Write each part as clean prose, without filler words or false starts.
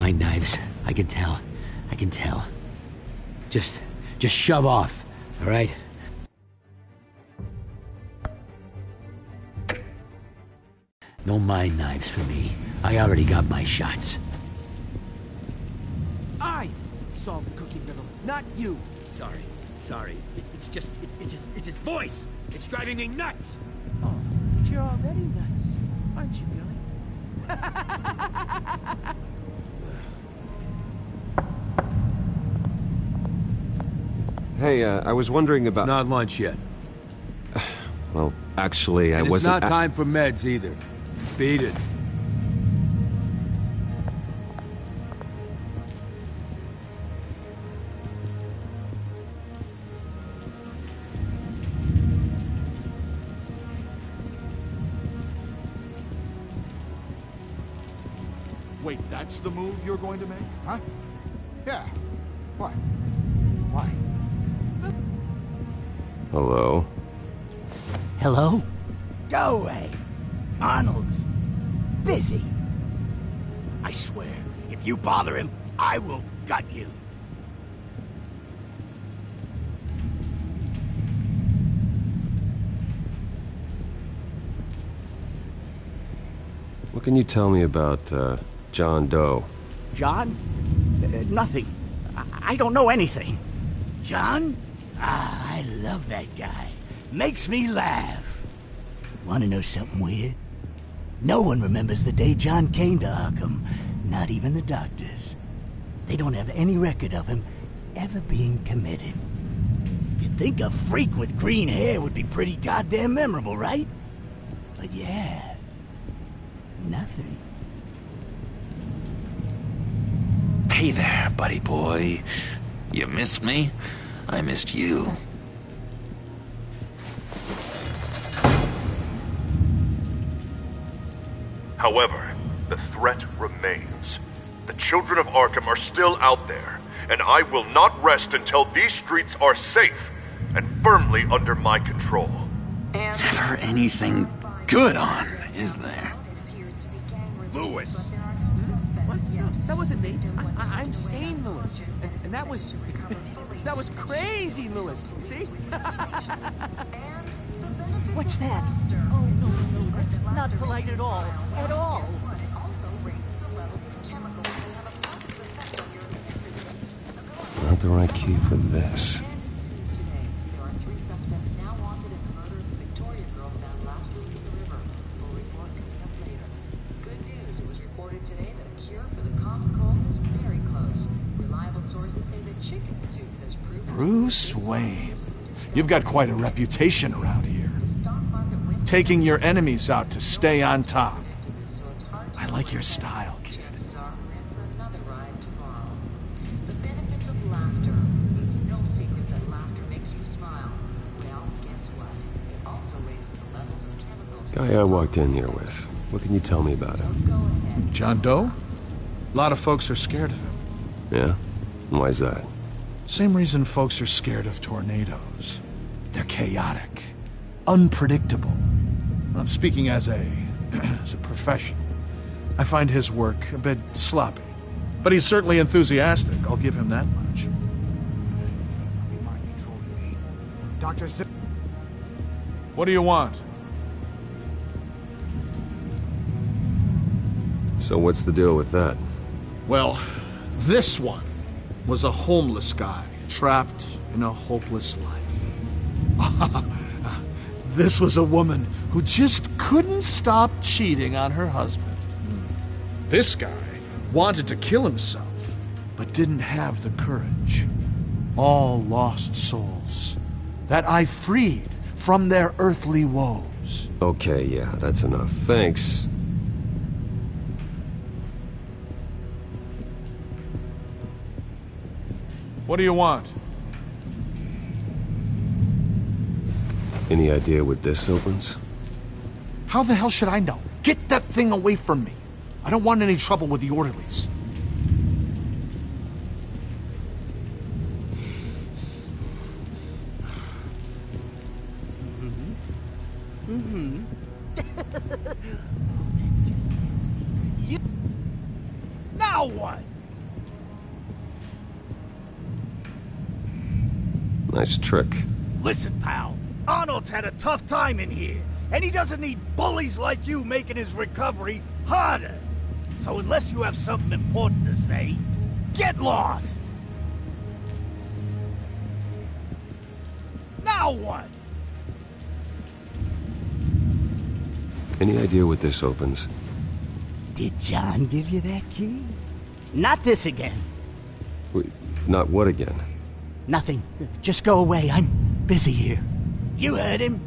mind knives. I can tell. I can tell. Just shove off, all right? No mind knives for me. I already got my shots. I solved the cookie riddle, not you. Sorry. It's his voice. It's driving me nuts. Oh, but you're already nuts, aren't you, Billy? Hey, I was wondering about... It's not lunch yet. Well, actually, I And wasn't... it's not time for meds either. Beat it. Wait, that's the move you're going to make? Huh? Yeah. What? Why? Hello? Hello? Go away. Arnold's busy. I swear, if you bother him, I will gut you. What can you tell me about, John Doe? John? Nothing. I don't know anything. John? Ah, I love that guy. Makes me laugh. Want to know something weird? No one remembers the day John came to Arkham. Not even the doctors. They don't have any record of him ever being committed. You'd think a freak with green hair would be pretty goddamn memorable, right? But yeah, nothing. Hey there, buddy boy. You missed me? I missed you. However, the threat remains. The children of Arkham are still out there, and I will not rest until these streets are safe and firmly under my control. Never anything good on, is there? Lewis! What? No, that wasn't me. I'm sane, Lewis. And that was... that was crazy, Lewis. See? What's that? Oh, no, that's not polite at all. At all. Not the right key for this. Bruce Wayne. You've got quite a reputation around here. Taking your enemies out to stay on top. I like your style, kid. Guy I walked in here with. What can you tell me about him? John Doe? A lot of folks are scared of him. Yeah? Why's that? Same reason folks are scared of tornadoes. They're chaotic, unpredictable. Well, speaking as a professional, I find his work a bit sloppy. But he's certainly enthusiastic, I'll give him that much. What do you want? So what's the deal with that? Well, this one was a homeless guy trapped in a hopeless life. This was a woman who just couldn't stop cheating on her husband. This guy wanted to kill himself, but didn't have the courage. All lost souls that I freed from their earthly woes. Okay, yeah, that's enough. Thanks. What do you want? Any idea what this opens? How the hell should I know? Get that thing away from me. I don't want any trouble with the orderlies. That's just nasty. Now what? Nice trick. Listen, pal. Arnold's had a tough time in here, and he doesn't need bullies like you making his recovery harder. So unless you have something important to say, get lost! Now what? Any idea what this opens? Did John give you that key? Not this again. Wait, not what again? Nothing. Just go away. I'm busy here. You heard him.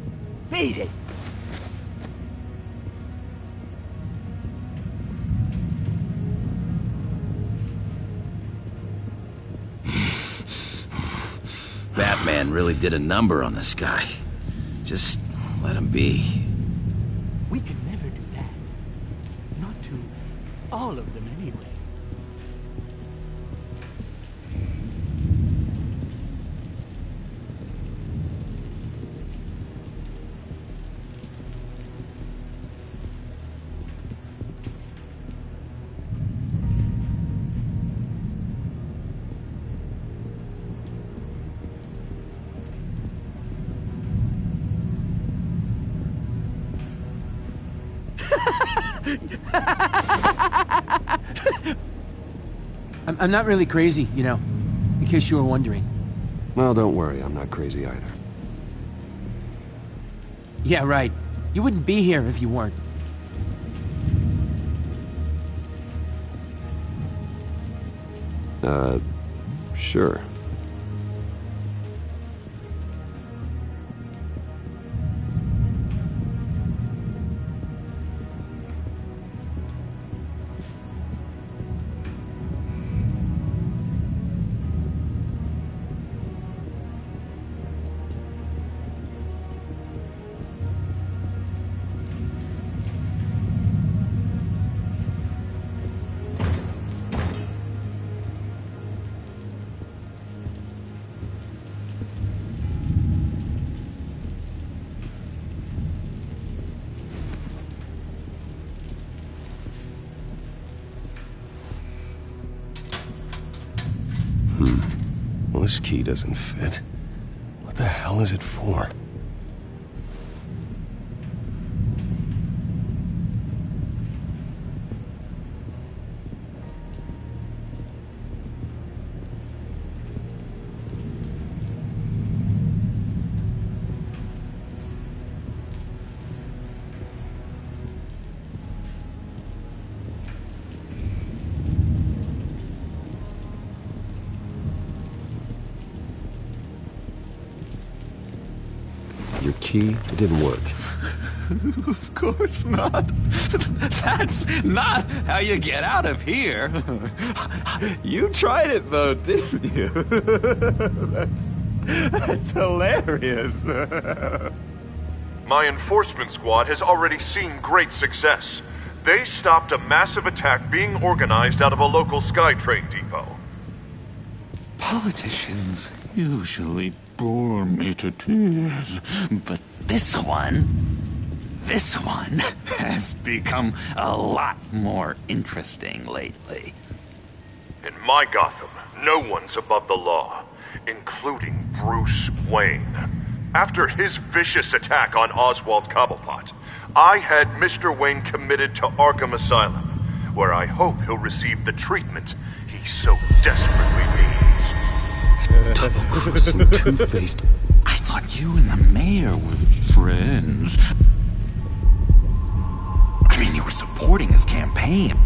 Beat it. Batman really did a number on this guy. Just let him be. We can never do that. Not to all of them anyway. I'm not really crazy, you know, in case you were wondering. Well, don't worry, I'm not crazy either. Yeah, right. You wouldn't be here if you weren't. Sure. Well, this key doesn't fit. What the hell is it for? Your key, it didn't work. Of course not. That's not how you get out of here. You tried it though, didn't you? That's hilarious. My enforcement squad has already seen great success. They stopped a massive attack being organized out of a local SkyTrain depot. Politicians usually bore me to tears, but this one has become a lot more interesting lately. In my Gotham, no one's above the law, including Bruce Wayne. After his vicious attack on Oswald Cobblepot, I had Mr. Wayne committed to Arkham Asylum, where I hope he'll receive the treatment he so desperately needs. Double-crossing, two-faced. I thought you and the mayor were friends. I mean, you were supporting his campaign.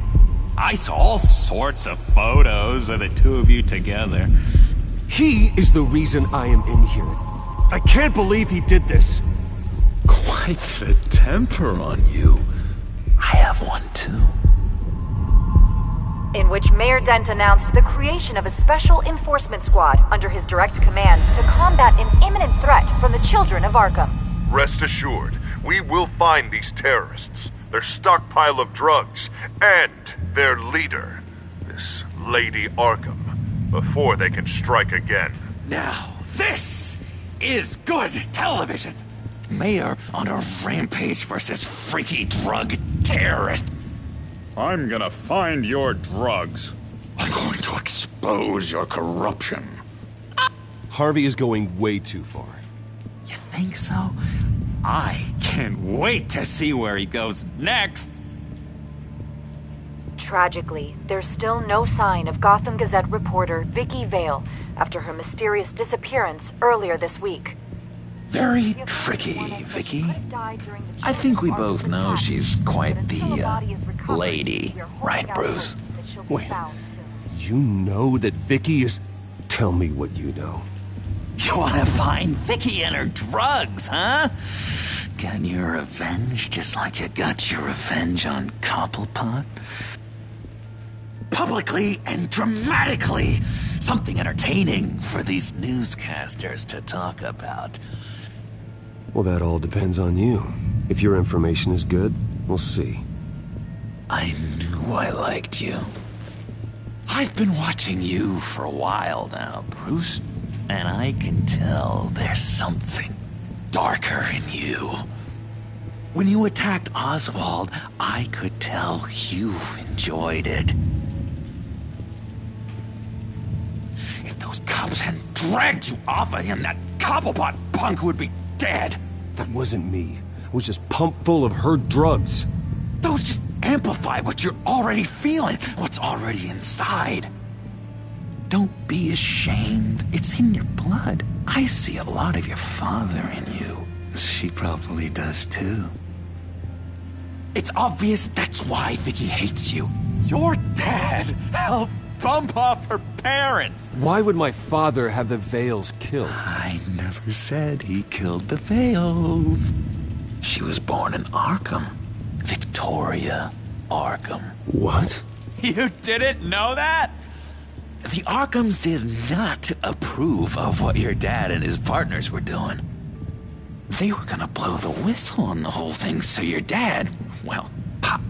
I saw all sorts of photos of the two of you together. He is the reason I am in here. I can't believe he did this. Quite the temper on you. I have one too. In which Mayor Dent announced the creation of a special enforcement squad under his direct command to combat an imminent threat from the children of Arkham. Rest assured, we will find these terrorists, their stockpile of drugs, and their leader, this Lady Arkham, before they can strike again. Now, this is good television. Mayor on a rampage versus freaky drug terrorist. I'm gonna find your drugs. I'm going to expose your corruption. Harvey is going way too far. You think so? I can't wait to see where he goes next. Tragically, there's still no sign of Gotham Gazette reporter Vicky Vale after her mysterious disappearance earlier this week. Very tricky, Vicky. I think we both know she's quite the lady, right, Bruce? Wait, you know that Vicky is... Tell me what you know. You want to find Vicky and her drugs, huh? Get your revenge just like you got your revenge on Cobblepot? Publicly and dramatically! Something entertaining for these newscasters to talk about. Well, that all depends on you. If your information is good, we'll see. I knew I liked you. I've been watching you for a while now, Bruce, and I can tell there's something darker in you. When you attacked Oswald, I could tell you enjoyed it. If those cops hadn't dragged you off of him, that Cobblepot punk would be dead. That wasn't me. I was just pumped full of her drugs. Those just amplify what you're already feeling, what's already inside. Don't be ashamed. It's in your blood. I see a lot of your father in you. She probably does too. It's obvious that's why Vicky hates you. Your dad helped bump off her parents. Why would my father have the Vales killed? I never said he killed the Vales. She was born in Arkham. Victoria Arkham. What? You didn't know that? The Arkhams did not approve of what your dad and his partners were doing. They were gonna blow the whistle on the whole thing, so your dad, well, pop.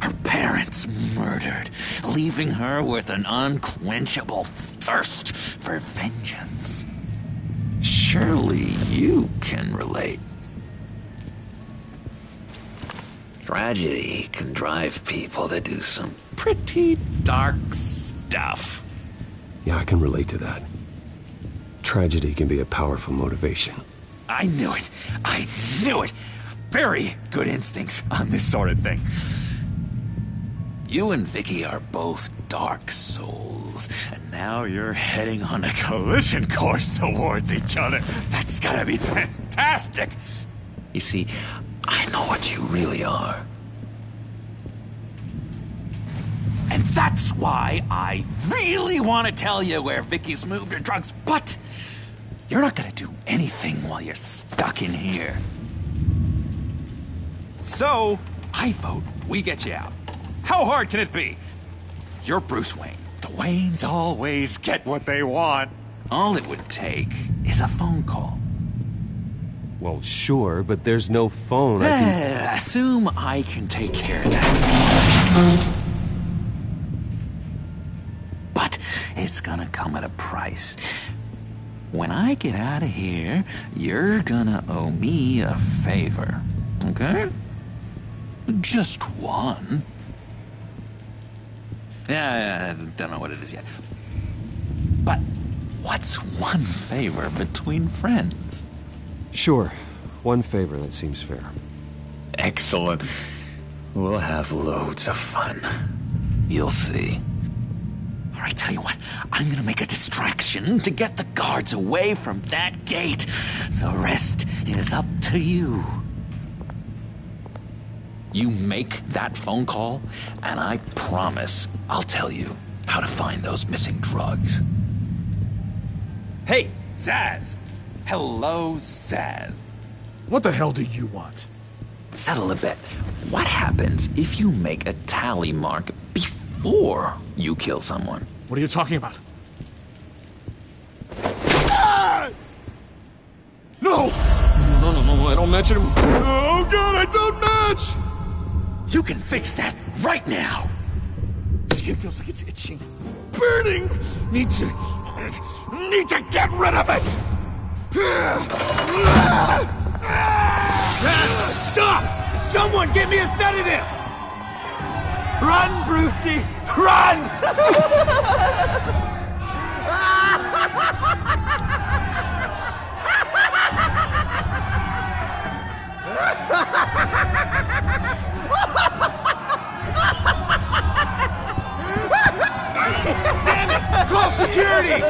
Her parents murdered, leaving her with an unquenchable thirst for vengeance. Surely you can relate. Tragedy can drive people to do some pretty dark stuff. Yeah, I can relate to that. Tragedy can be a powerful motivation. I knew it. I knew it. Very good instincts on this sort of thing. You and Vicky are both dark souls, and now you're heading on a collision course towards each other. That's gonna be fantastic. You see, I know what you really are. And that's why I really want to tell you where Vicky's moved her drugs, but you're not gonna do anything while you're stuck in here. So, I vote we get you out. How hard can it be? You're Bruce Wayne. The Waynes always get what they want. All it would take is a phone call. Well, sure, but there's no phone. Assume I can take care of that. But it's gonna come at a price. When I get out of here, you're gonna owe me a favor, okay? Just one. Yeah, I don't know what it is yet. But what's one favor between friends? Sure. One favor, that seems fair. Excellent. We'll have loads of fun. You'll see. All right, tell you what. I'm gonna make a distraction to get the guards away from that gate. The rest is up to you. You make that phone call, and I promise I'll tell you how to find those missing drugs. Hey, Zaz! Hello, Zaz. What the hell do you want? Settle a bit. What happens if you make a tally mark before you kill someone? What are you talking about? No! No, I don't match him. Oh, God, I don't match! You can fix that right now! Skin feels like it's itching. Burning! Need to get rid of it! Stop! Someone give me a sedative! Run, Brucey! Run! Security!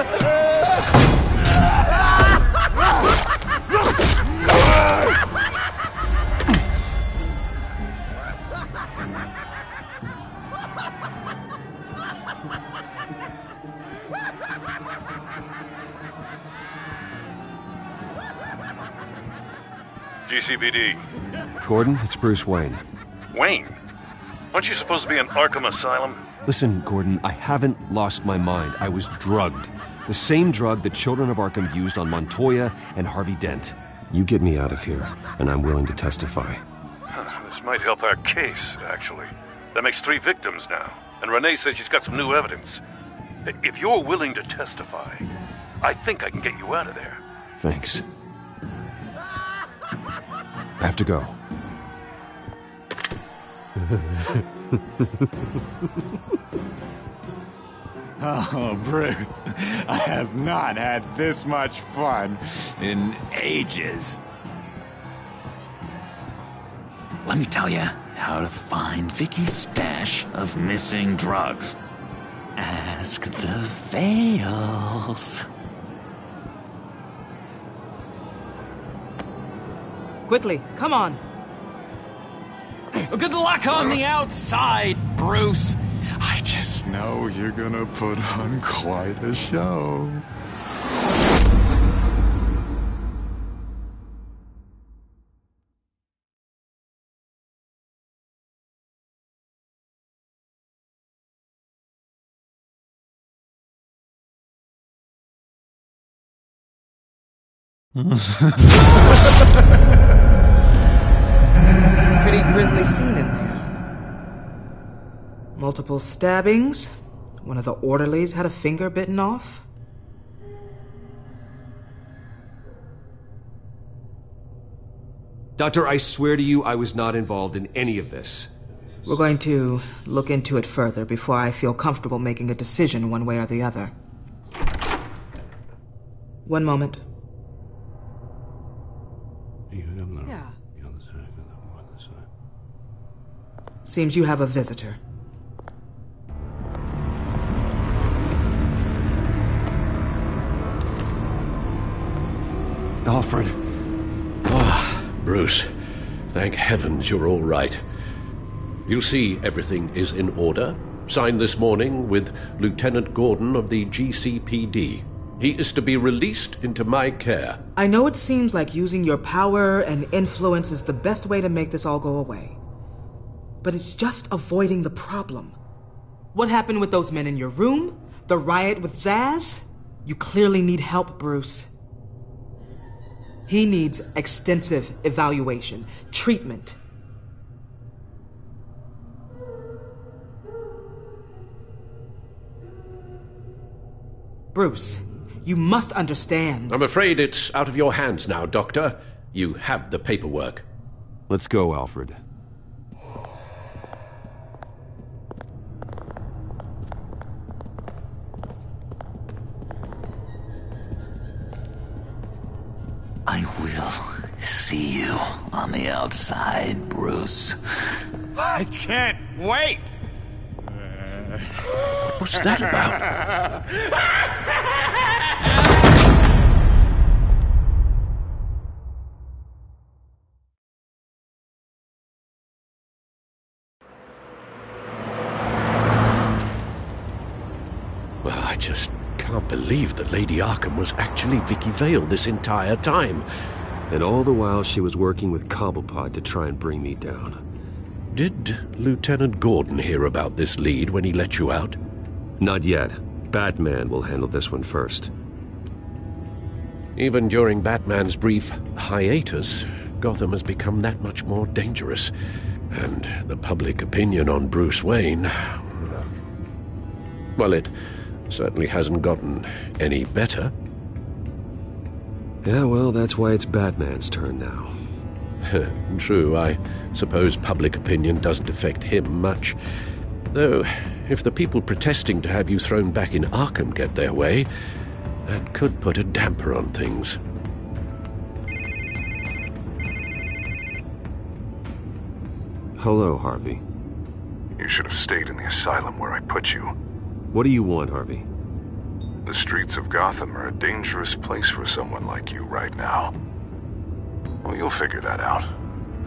GCPD. Gordon, it's Bruce Wayne. Wayne? Aren't you supposed to be in Arkham Asylum? Listen, Gordon, I haven't lost my mind. I was drugged. The same drug the children of Arkham used on Montoya and Harvey Dent. You get me out of here, and I'm willing to testify. This might help our case, actually. That makes 3 victims now, and Renee says she's got some new evidence. If you're willing to testify, I think I can get you out of there. Thanks. I have to go. Oh, Bruce, I have not had this much fun in ages. Let me tell you how to find Vicky's stash of missing drugs. Ask the Vales. Quickly, come on. Good luck on the outside, Bruce. I just know you're gonna put on quite a show. Pretty grisly scene in there. Multiple stabbings. One of the orderlies had a finger bitten off. Doctor, I swear to you I was not involved in any of this. We're going to look into it further before I feel comfortable making a decision one way or the other. One moment. Yeah. Seems you have a visitor. Alfred. Ah, Bruce. Thank heavens you're all right. You see everything is in order. Signed this morning with Lieutenant Gordon of the GCPD. He is to be released into my care. I know it seems like using your power and influence is the best way to make this all go away. But it's just avoiding the problem. What happened with those men in your room? The riot with Zaz? You clearly need help, Bruce. He needs extensive evaluation, treatment. Bruce, you must understand. I'm afraid it's out of your hands now, Doctor. You have the paperwork. Let's go, Alfred. I will see you on the outside, Bruce. I can't wait! What's that about? Well, I just can't believe that Lady Arkham was actually Vicky Vale this entire time. And all the while she was working with Cobblepot to try and bring me down. Did Lieutenant Gordon hear about this lead when he let you out? Not yet. Batman will handle this one first. Even during Batman's brief hiatus, Gotham has become that much more dangerous. And the public opinion on Bruce Wayne... well, it certainly hasn't gotten any better. Yeah, well, that's why it's Batman's turn now. True, I suppose public opinion doesn't affect him much. Though, if the people protesting to have you thrown back in Arkham get their way, that could put a damper on things. Hello, Harvey. You should have stayed in the asylum where I put you. What do you want, Harvey? The streets of Gotham are a dangerous place for someone like you right now. Well, you'll figure that out.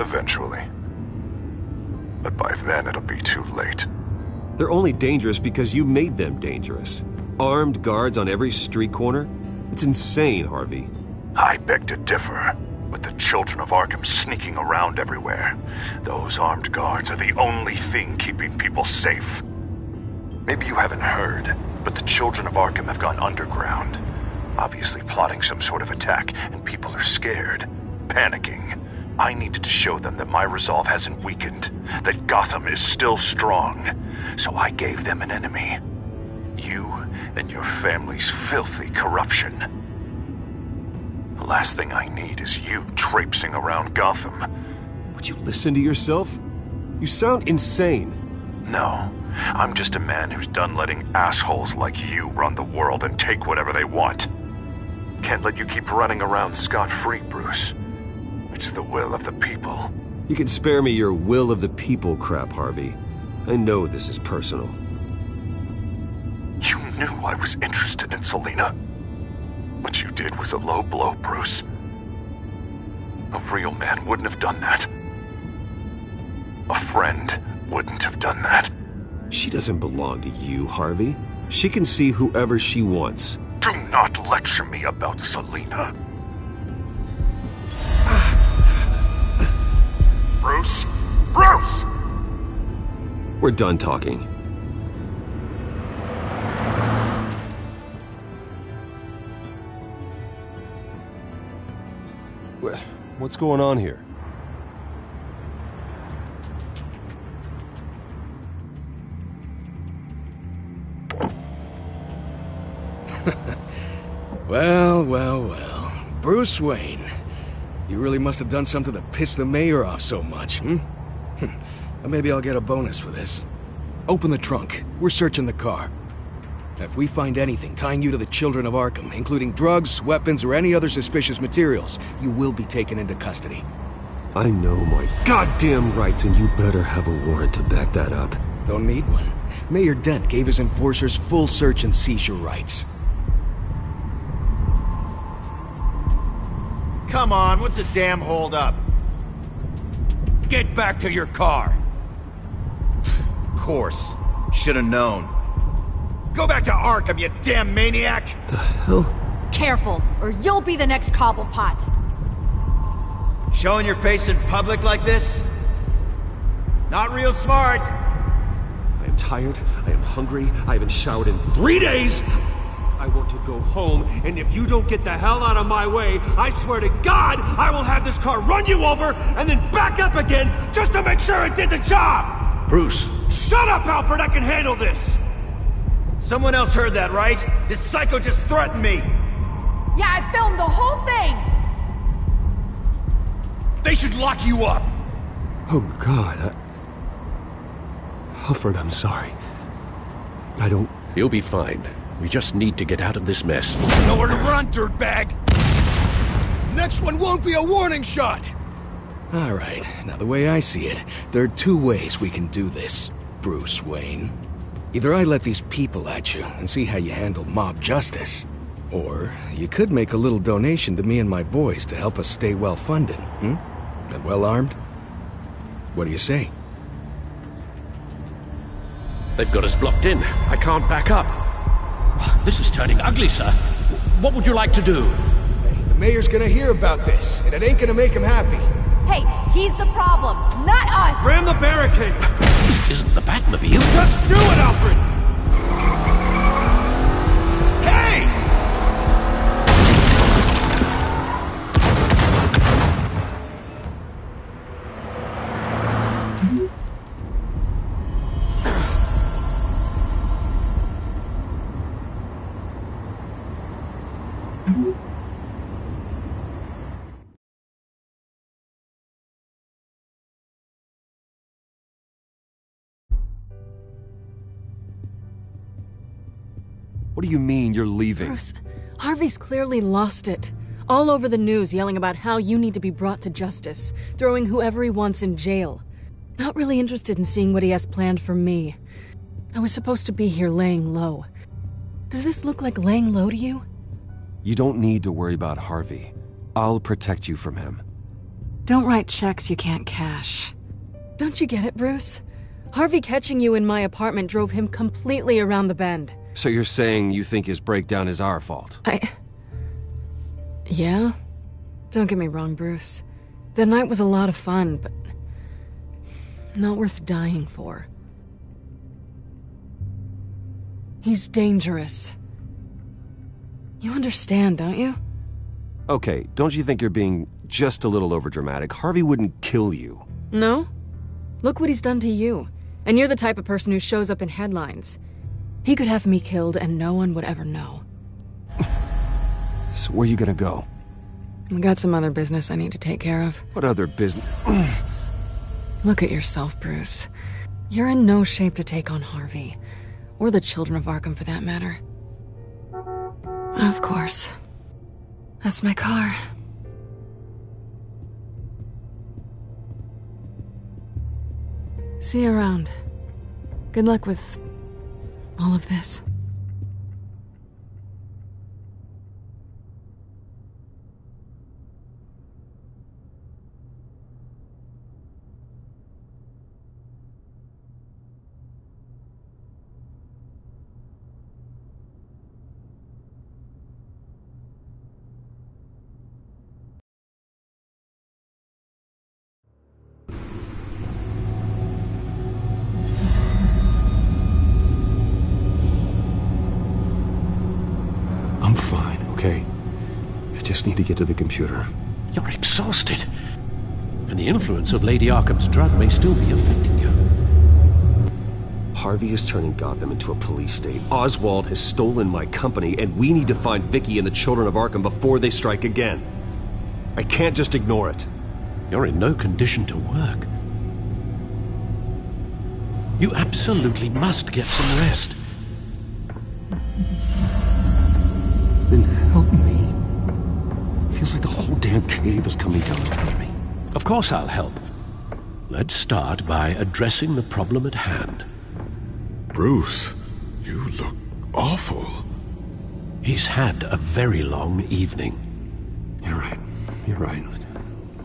Eventually. But by then it'll be too late. They're only dangerous because you made them dangerous. Armed guards on every street corner? It's insane, Harvey. I beg to differ. With the children of Arkham sneaking around everywhere, those armed guards are the only thing keeping people safe. Maybe you haven't heard, but the children of Arkham have gone underground. Obviously plotting some sort of attack, and people are scared, panicking. I needed to show them that my resolve hasn't weakened, that Gotham is still strong. So I gave them an enemy. You and your family's filthy corruption. The last thing I need is you traipsing around Gotham. Would you listen to yourself? You sound insane. No, I'm just a man who's done letting assholes like you run the world and take whatever they want. Can't let you keep running around scot-free, Bruce. It's the will of the people. You can spare me your will of the people crap, Harvey. I know this is personal. You knew I was interested in Selina. What you did was a low blow, Bruce. A real man wouldn't have done that. A friend wouldn't have done that. She doesn't belong to you, Harvey. She can see whoever she wants. Do not lecture me about Selina. Bruce? Bruce! We're done talking. What's going on here? Well. Bruce Wayne. You really must have done something to piss the mayor off so much, Well, maybe I'll get a bonus for this. Open the trunk. We're searching the car. If we find anything tying you to the children of Arkham, including drugs, weapons, or any other suspicious materials, you will be taken into custody. I know my goddamn rights, and you better have a warrant to back that up. Don't need one. Mayor Dent gave his enforcers full search and seizure rights. Come on, what's the damn holdup? Get back to your car! Of course. Should've known. Go back to Arkham, you damn maniac! The hell? Careful, or you'll be the next Cobblepot. Showing your face in public like this? Not real smart. I am tired, I am hungry, I haven't showered in 3 days! I want to go home, and if you don't get the hell out of my way, I swear to God, I will have this car run you over, and then back up again, just to make sure it did the job! Bruce! Shut up, Alfred, I can handle this! Someone else heard that, right? This psycho just threatened me! Yeah, I filmed the whole thing! They should lock you up! Oh, God, Alfred, I'm sorry. I don't... You'll be fine. We just need to get out of this mess. Nowhere to run, dirtbag! Next one won't be a warning shot! Alright, now the way I see it, there are two ways we can do this, Bruce Wayne. Either I let these people at you and see how you handle mob justice, or you could make a little donation to me and my boys to help us stay well-funded, And well-armed? What do you say? They've got us blocked in. I can't back up. This is turning ugly, sir. What would you like to do? Hey, the mayor's gonna hear about this, and it ain't gonna make him happy. Hey, he's the problem, not us! Ram the barricade! This isn't the Batmobile. Just do it, Alfred! Hey! What do you mean you're leaving? Bruce, Harvey's clearly lost it. All over the news yelling about how you need to be brought to justice, throwing whoever he wants in jail. Not really interested in seeing what he has planned for me. I was supposed to be here laying low. Does this look like laying low to you? You don't need to worry about Harvey. I'll protect you from him. Don't write checks you can't cash. Don't you get it, Bruce? Harvey catching you in my apartment drove him completely around the bend. So you're saying you think his breakdown is our fault? Yeah? Don't get me wrong, Bruce. The night was a lot of fun, but not worth dying for. He's dangerous. You understand, don't you? Okay, don't you think you're being just a little overdramatic? Harvey wouldn't kill you. No? Look what he's done to you. And you're the type of person who shows up in headlines. He could have me killed and no one would ever know. So where are you gonna go? We got some other business I need to take care of. What other business? Look at yourself, Bruce. You're in no shape to take on Harvey. Or the children of Arkham, for that matter. Of course. That's my car. See you around. Good luck with all of this. I'm fine, okay? I just need to get to the computer. You're exhausted. And the influence of Lady Arkham's drug may still be affecting you. Harvey is turning Gotham into a police state. Oswald has stolen my company, and we need to find Vicky and the children of Arkham before they strike again. I can't just ignore it. You're in no condition to work. You absolutely must get some rest. Then help me. Feels like the whole damn cave is coming down on me. Of course I'll help. Let's start by addressing the problem at hand. Bruce, you look awful. He's had a very long evening. You're right. You're right.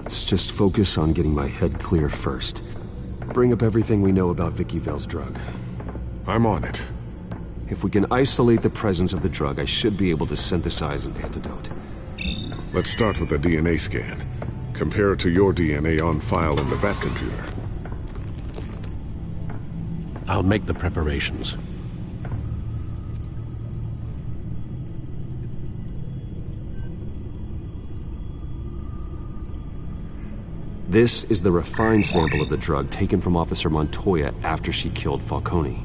Let's just focus on getting my head clear first. Bring up everything we know about Vicky Vale's drug. I'm on it. If we can isolate the presence of the drug, I should be able to synthesize an antidote. Let's start with a DNA scan. Compare it to your DNA on file in the Bat computer. I'll make the preparations. This is the refined sample of the drug taken from Officer Montoya after she killed Falcone.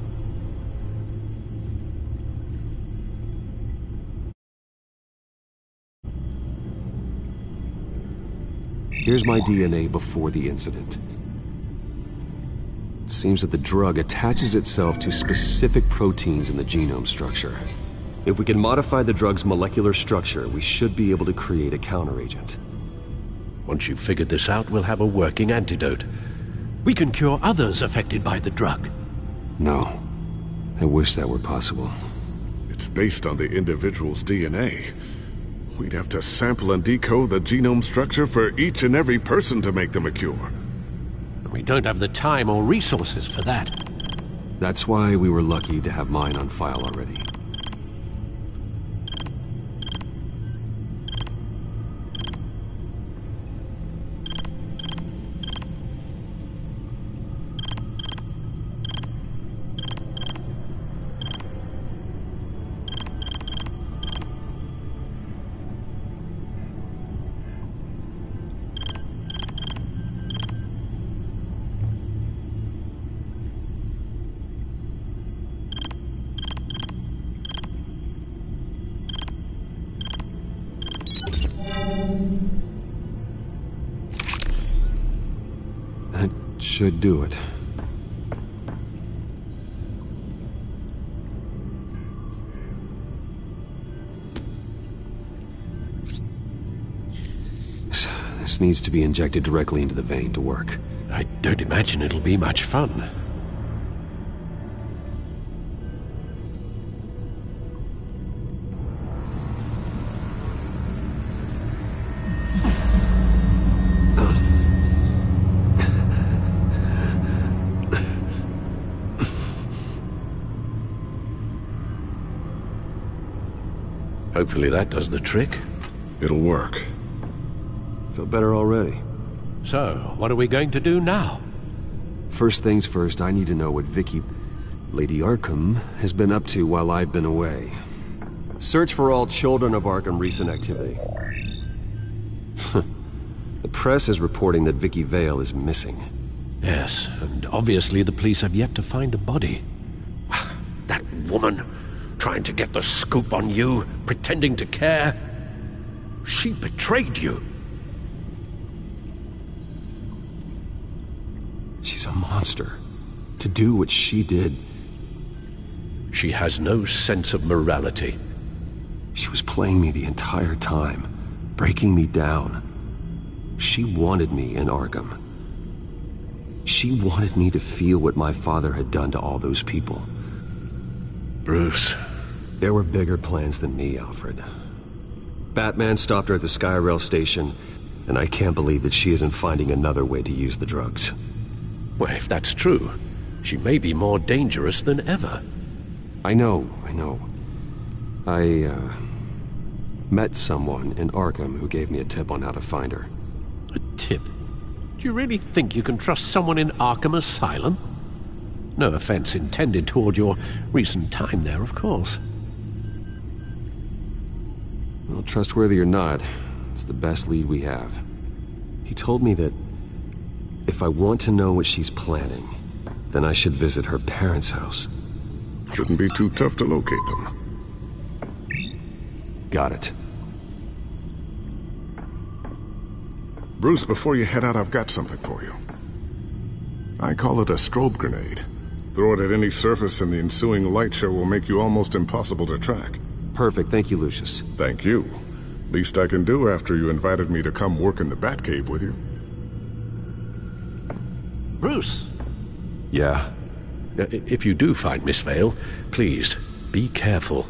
Here's my DNA before the incident. It seems that the drug attaches itself to specific proteins in the genome structure. If we can modify the drug's molecular structure, we should be able to create a counteragent. Once you've figured this out, we'll have a working antidote. We can cure others affected by the drug. No. I wish that were possible. It's based on the individual's DNA. We'd have to sample and decode the genome structure for each and every person to make them a cure. We don't have the time or resources for that. That's why we were lucky to have mine on file already. Should do it. This needs to be injected directly into the vein to work. I don't imagine it'll be much fun. Hopefully that does the trick. It'll work. Feel better already. So, what are we going to do now? First things first, I need to know what Lady Arkham, has been up to while I've been away. Search for all children of Arkham recent activity. The press is reporting that Vicky Vale is missing. Yes, and obviously the police have yet to find a body. That woman, trying to get the scoop on you, pretending to care. She betrayed you. She's a monster. To do what she did... She has no sense of morality. She was playing me the entire time, breaking me down. She wanted me in Arkham. She wanted me to feel what my father had done to all those people. Bruce. There were bigger plans than me, Alfred. Batman stopped her at the Skyrail station, and I can't believe that she isn't finding another way to use the drugs. Well, if that's true, she may be more dangerous than ever. I know. I met someone in Arkham who gave me a tip on how to find her. A tip? Do you really think you can trust someone in Arkham Asylum? No offense intended toward your recent time there, of course. Well, trustworthy or not, it's the best lead we have. He told me that if I want to know what she's planning, then I should visit her parents' house. Shouldn't be too tough to locate them. Got it. Bruce, before you head out, I've got something for you. I call it a strobe grenade. Throw it at any surface and the ensuing light show will make you almost impossible to track. Perfect, thank you, Lucius. Thank you. Least I can do after you invited me to come work in the Batcave with you. Bruce! Yeah? If you do find Miss Vale, please, be careful.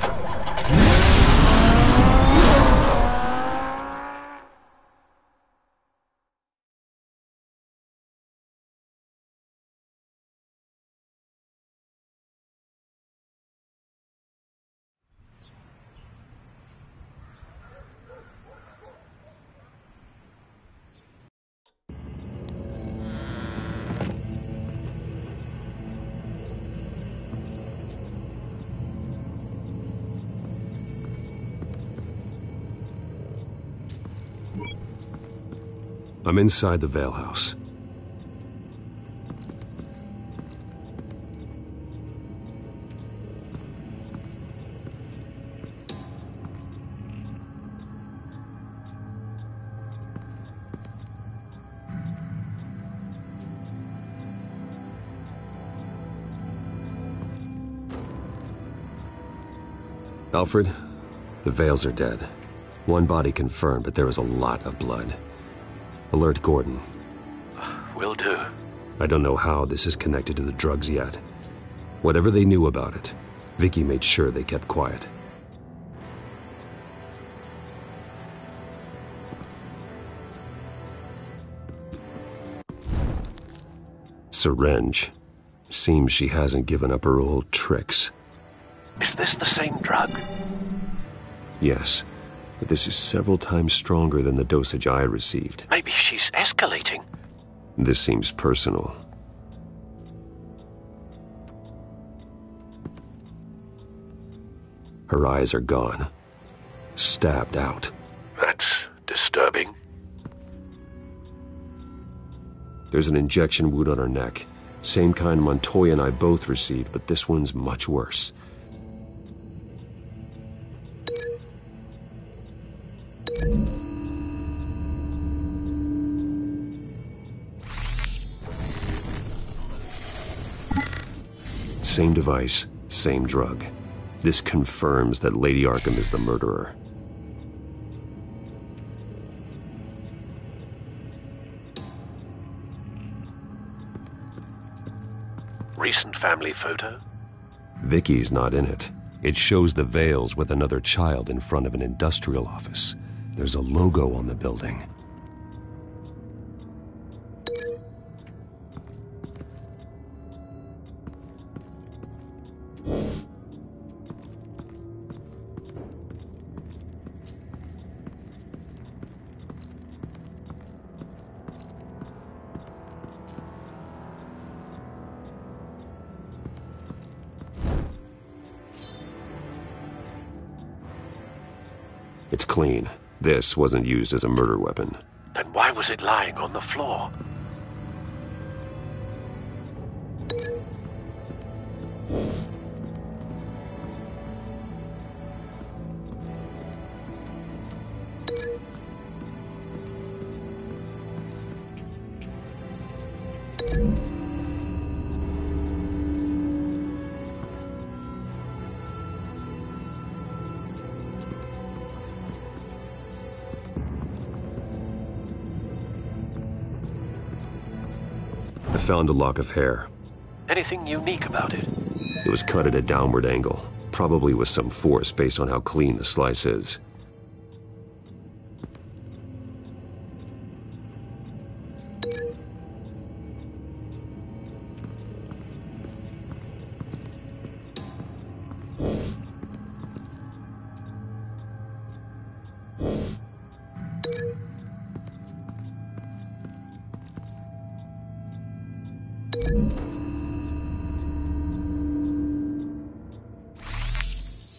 I'm inside the Vale House. Alfred, the Vales are dead. One body confirmed, but there is a lot of blood. Alert Gordon. Will do. I don't know how this is connected to the drugs yet. Whatever they knew about it, Vicky made sure they kept quiet. Syringe. Seems she hasn't given up her old tricks. Is this the same drug? Yes, but this is several times stronger than the dosage I received. Maybe she's escalating. This seems personal. Her eyes are gone. Stabbed out. That's disturbing. There's an injection wound on her neck. Same kind Montoya and I both received, but this one's much worse. Same device, same drug. This confirms that Lady Arkham is the murderer. Recent family photo? Vicky's not in it. It shows the Vales with another child in front of an industrial office. There's a logo on the building. It's clean. This wasn't used as a murder weapon. Then why was it lying on the floor? I found a lock of hair. Anything unique about it? It was cut at a downward angle, probably with some force based on how clean the slice is.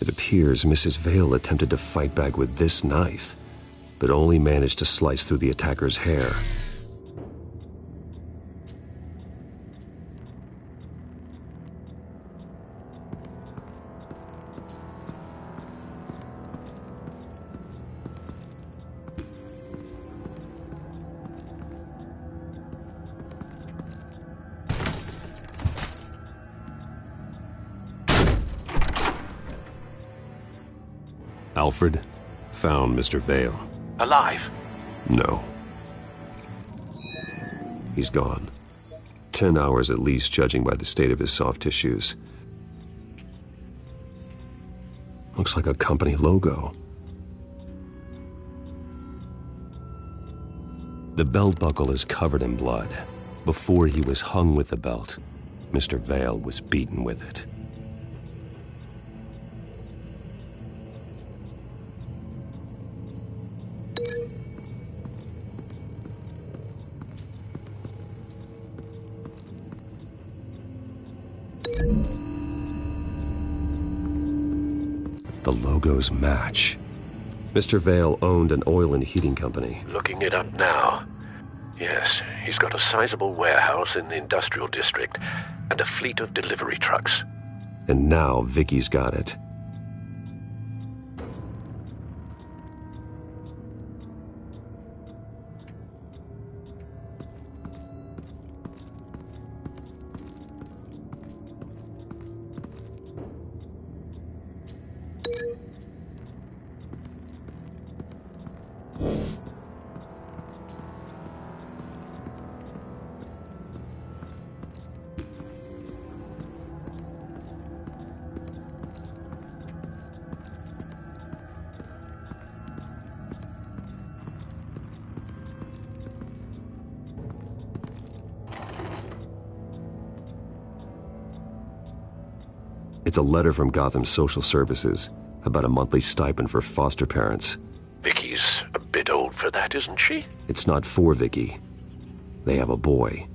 It appears Mrs. Vale attempted to fight back with this knife, but only managed to slice through the attacker's hair. Alfred found Mr. Vale. Alive? No. He's gone. 10 hours at least, judging by the state of his soft tissues. Looks like a company logo. The belt buckle is covered in blood. Before he was hung with the belt, Mr. Vale was beaten with it. The logos match. Mr. Vale owned an oil and heating company. Looking it up now. Yes, he's got a sizable warehouse in the industrial district and a fleet of delivery trucks. And now Vicky's got it. It's a letter from Gotham Social Services about a monthly stipend for foster parents. Vicky's a bit old for that, isn't she? It's not for Vicky. They have a boy.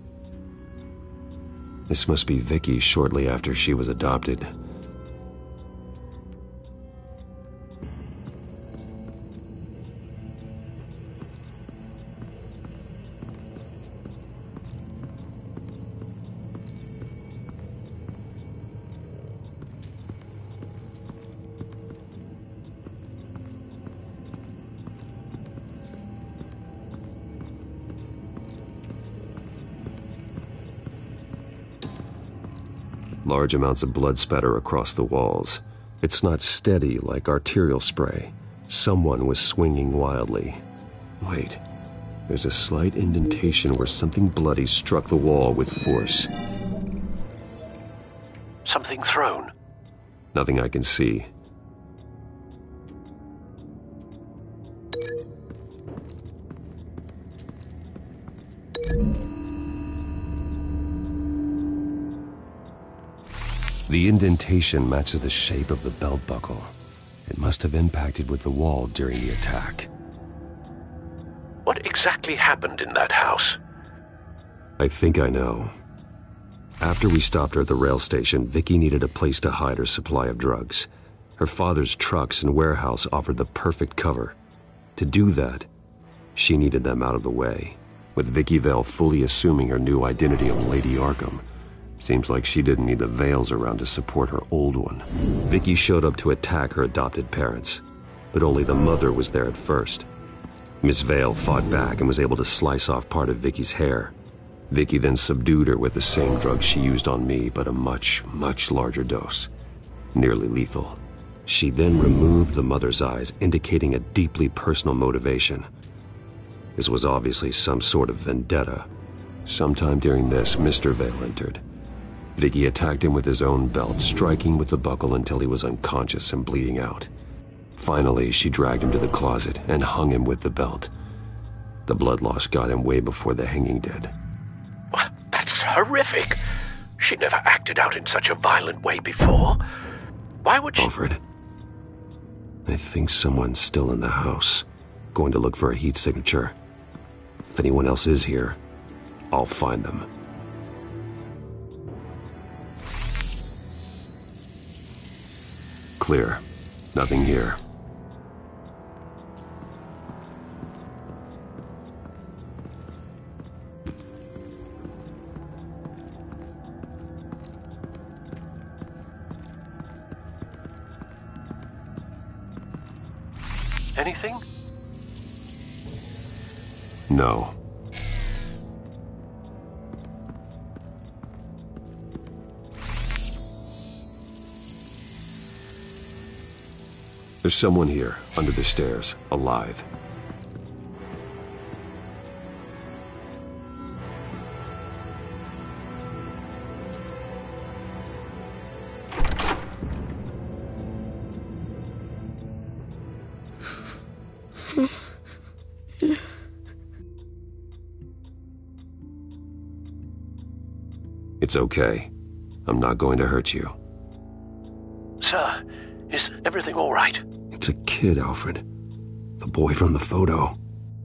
This must be Vicky shortly after she was adopted. Large amounts of blood spatter across the walls. It's not steady like arterial spray. Someone was swinging wildly. Wait, there's a slight indentation where something bloody struck the wall with force. Something thrown? Nothing I can see. The indentation matches the shape of the belt buckle. It must have impacted with the wall during the attack. What exactly happened in that house? I think I know. After we stopped her at the rail station, Vicky needed a place to hide her supply of drugs. Her father's trucks and warehouse offered the perfect cover. To do that, she needed them out of the way. With Vicky Vale fully assuming her new identity of Lady Arkham, seems like she didn't need the Vales around to support her old one. Vicky showed up to attack her adopted parents, but only the mother was there at first. Miss Vale fought back and was able to slice off part of Vicky's hair. Vicky then subdued her with the same drug she used on me, but a much, much larger dose. Nearly lethal. She then removed the mother's eyes, indicating a deeply personal motivation. This was obviously some sort of vendetta. Sometime during this, Mr. Vale entered. Vicky attacked him with his own belt, striking with the buckle until he was unconscious and bleeding out. Finally, she dragged him to the closet and hung him with the belt. The blood loss got him way before the hanging did. That's horrific. She never acted out in such a violent way before. Why would she... Alfred, I think someone's still in the house. Going to look for a heat signature. If anyone else is here, I'll find them. Clear. Nothing here. Anything? No. There's someone here, under the stairs, alive. It's okay. I'm not going to hurt you. Sir, is everything all right? It's a kid, Alfred. The boy from the photo.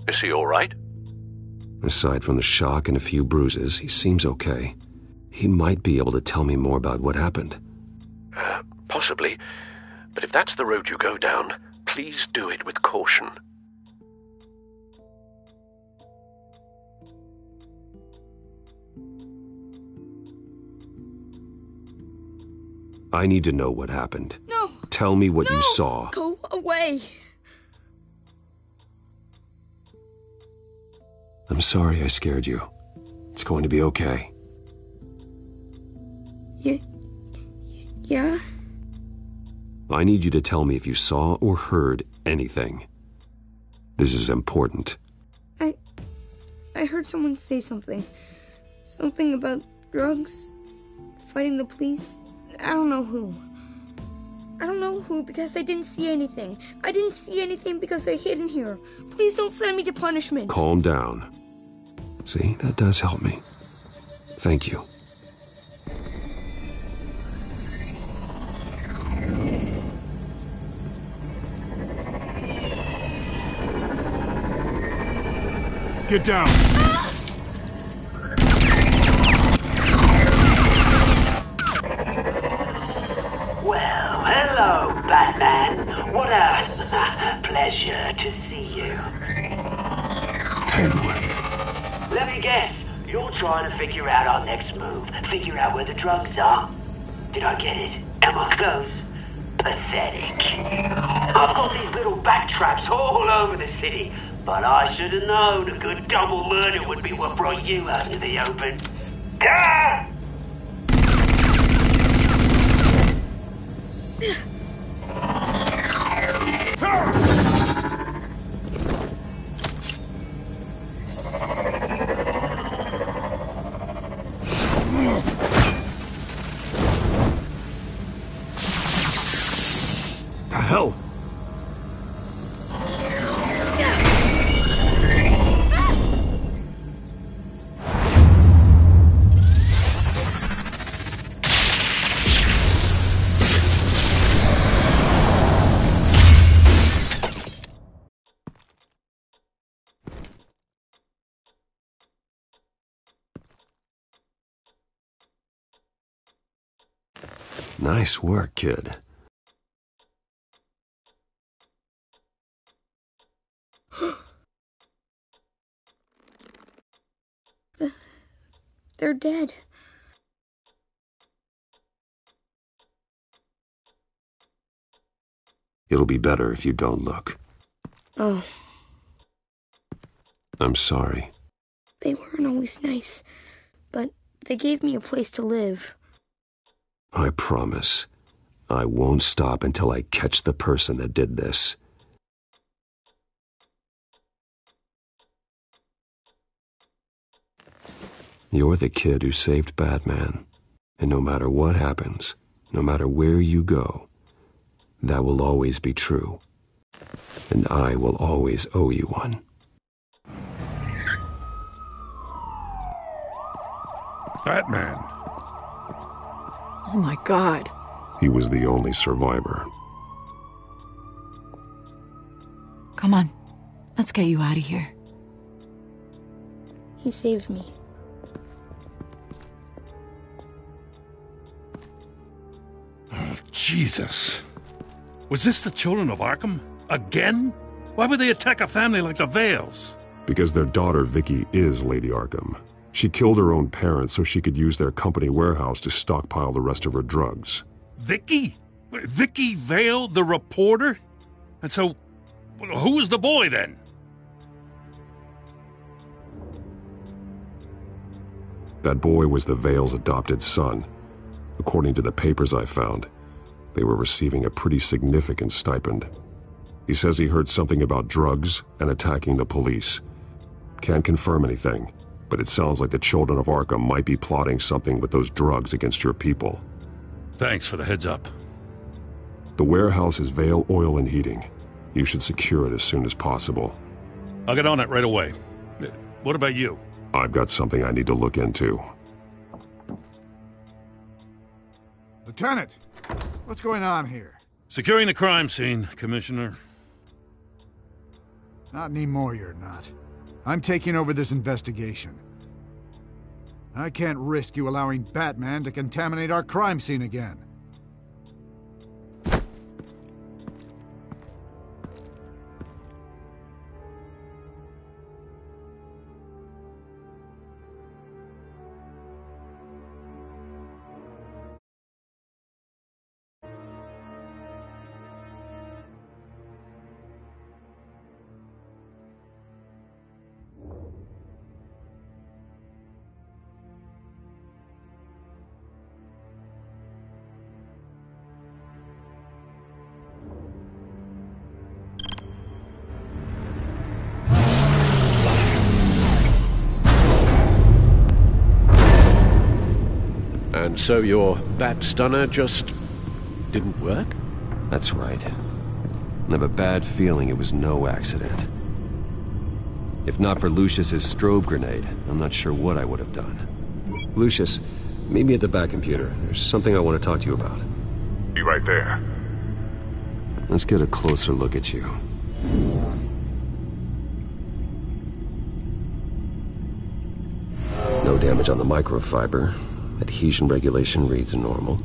Is he all right? Aside from the shock and a few bruises, he seems okay. He might be able to tell me more about what happened. Possibly. But if that's the road you go down, please do it with caution. I need to know what happened. No. Tell me what you saw. Go away. I'm sorry I scared you. It's going to be okay. Yeah? I need you to tell me if you saw or heard anything. This is important. I heard someone say something. Something about drugs, fighting the police. I don't know who. I don't know who because I didn't see anything. I didn't see anything because I hid in here. Please don't send me to punishment. Calm down. See, that does help me. Thank you. Get down. Well, hello, Batman. What a pleasure to see you. Penguin. Let me guess, you're trying to figure out our next move. Figure out where the drugs are. Did I get it? Am I close? Pathetic. I've got these little bat traps all over the city, but I should have known a good double murder would be what brought you out into the open. Ah! The hell? Nice work, kid. They're dead. It'll be better if you don't look. Oh. I'm sorry. They weren't always nice, but they gave me a place to live. I promise, I won't stop until I catch the person that did this. You're the kid who saved Batman, and no matter what happens, no matter where you go, that will always be true, and I will always owe you one. Batman. Oh my God. He was the only survivor. Come on, let's get you out of here. He saved me. Oh, Jesus. Was this the children of Arkham? Again? Why would they attack a family like the Vales? Because their daughter, Vicky, is Lady Arkham. She killed her own parents so she could use their company warehouse to stockpile the rest of her drugs. Vicky? Vicky Vale, the reporter? And so, who was the boy then? That boy was the Vale's adopted son. According to the papers I found, they were receiving a pretty significant stipend. He says he heard something about drugs and attacking the police. Can't confirm anything, but it sounds like the children of Arkham might be plotting something with those drugs against your people. Thanks for the heads up. The warehouse is Vale Oil and Heating. You should secure it as soon as possible. I'll get on it right away. What about you? I've got something I need to look into. Lieutenant, what's going on here? Securing the crime scene, Commissioner. Not anymore, you're not. I'm taking over this investigation. I can't risk you allowing Batman to contaminate our crime scene again. And so your bat stunner just didn't work? That's right. I have a bad feeling it was no accident. If not for Lucius's strobe grenade, I'm not sure what I would have done. Lucius, meet me at the back computer. There's something I want to talk to you about. Be right there. Let's get a closer look at you. No damage on the microfiber. Adhesion regulation reads normal.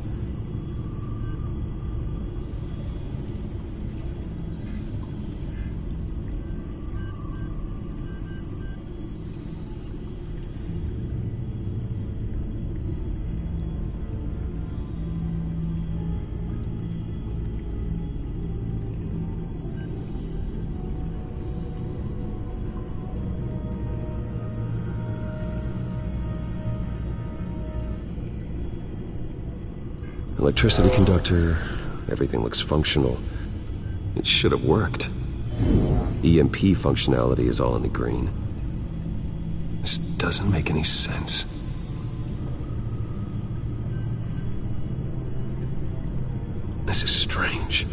Electricity conductor, everything looks functional. It should have worked. EMP functionality is all in the green. This doesn't make any sense. This is strange.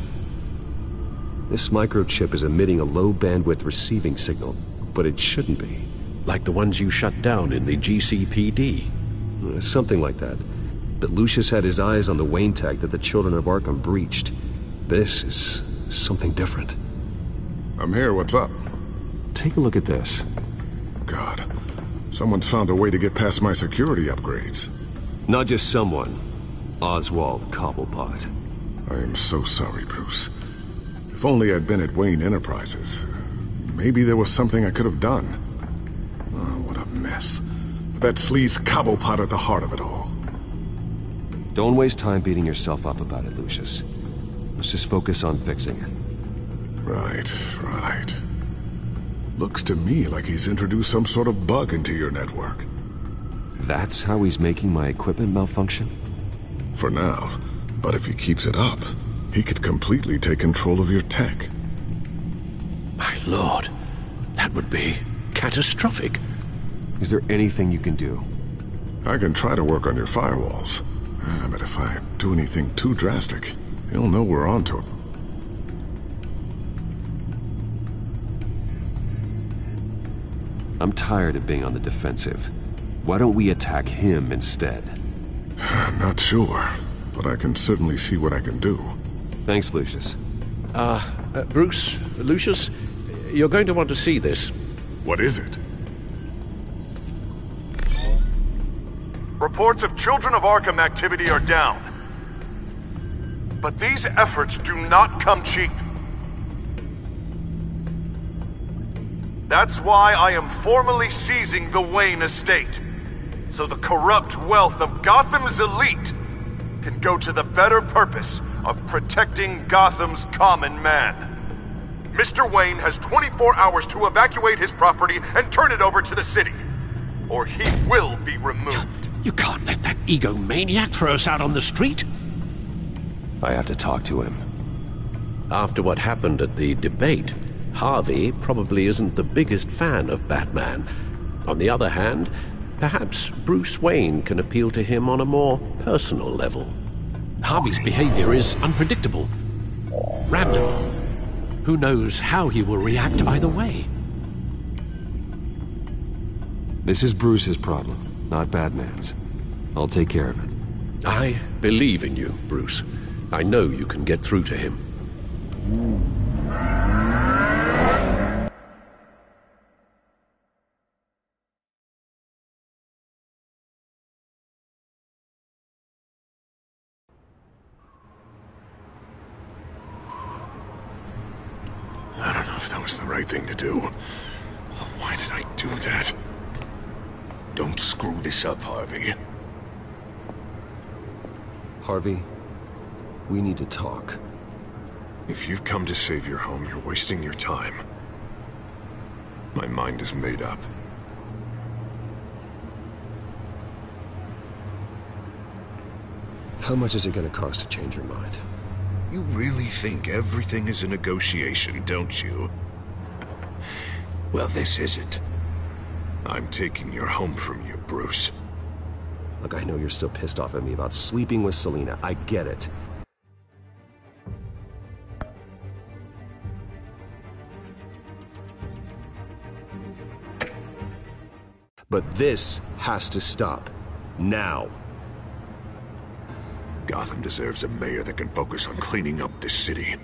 This microchip is emitting a low-bandwidth receiving signal, but it shouldn't be. Like the ones you shut down in the GCPD? Something like that. But Lucius had his eyes on the Wayne tag that the children of Arkham breached. This is something different. I'm here, what's up? Take a look at this. God, someone's found a way to get past my security upgrades. Not just someone. Oswald Cobblepot. I am so sorry, Bruce. If only I'd been at Wayne Enterprises. Maybe there was something I could have done. Oh, what a mess. That sleaze Cobblepot at the heart of it all. Don't waste time beating yourself up about it, Lucius. Let's just focus on fixing it. Right. Looks to me like he's introduced some sort of bug into your network. That's how he's making my equipment malfunction? For now. But if he keeps it up, he could completely take control of your tech. My lord, that would be catastrophic. Is there anything you can do? I can try to work on your firewalls. But if I do anything too drastic, he'll know we're onto it. I'm tired of being on the defensive. Why don't we attack him instead? Not sure, but I can certainly see what I can do. Thanks, Lucius. Bruce, Lucius, you're going to want to see this. What is it? Reports of Children of Arkham activity are down. But these efforts do not come cheap. That's why I am formally seizing the Wayne estate, so the corrupt wealth of Gotham's elite can go to the better purpose of protecting Gotham's common man. Mr. Wayne has 24 hours to evacuate his property and turn it over to the city, or he will be removed. You can't let that egomaniac throw us out on the street. I have to talk to him. After what happened at the debate, Harvey probably isn't the biggest fan of Batman. On the other hand, perhaps Bruce Wayne can appeal to him on a more personal level. Harvey's behavior is unpredictable, random. Who knows how he will react either way? This is Bruce's problem, not Batman's. I'll take care of it. I believe in you, Bruce. I know you can get through to him. I don't know if that was the right thing to do. Why did I do that? Don't screw this up, Harvey. Harvey, we need to talk. If you've come to save your home, you're wasting your time. My mind is made up. How much is it going to cost to change your mind? You really think everything is a negotiation, don't you? Well, this isn't. I'm taking your home from you, Bruce. Look, I know you're still pissed off at me about sleeping with Selina. I get it. But this has to stop. Now. Gotham deserves a mayor that can focus on cleaning up this city.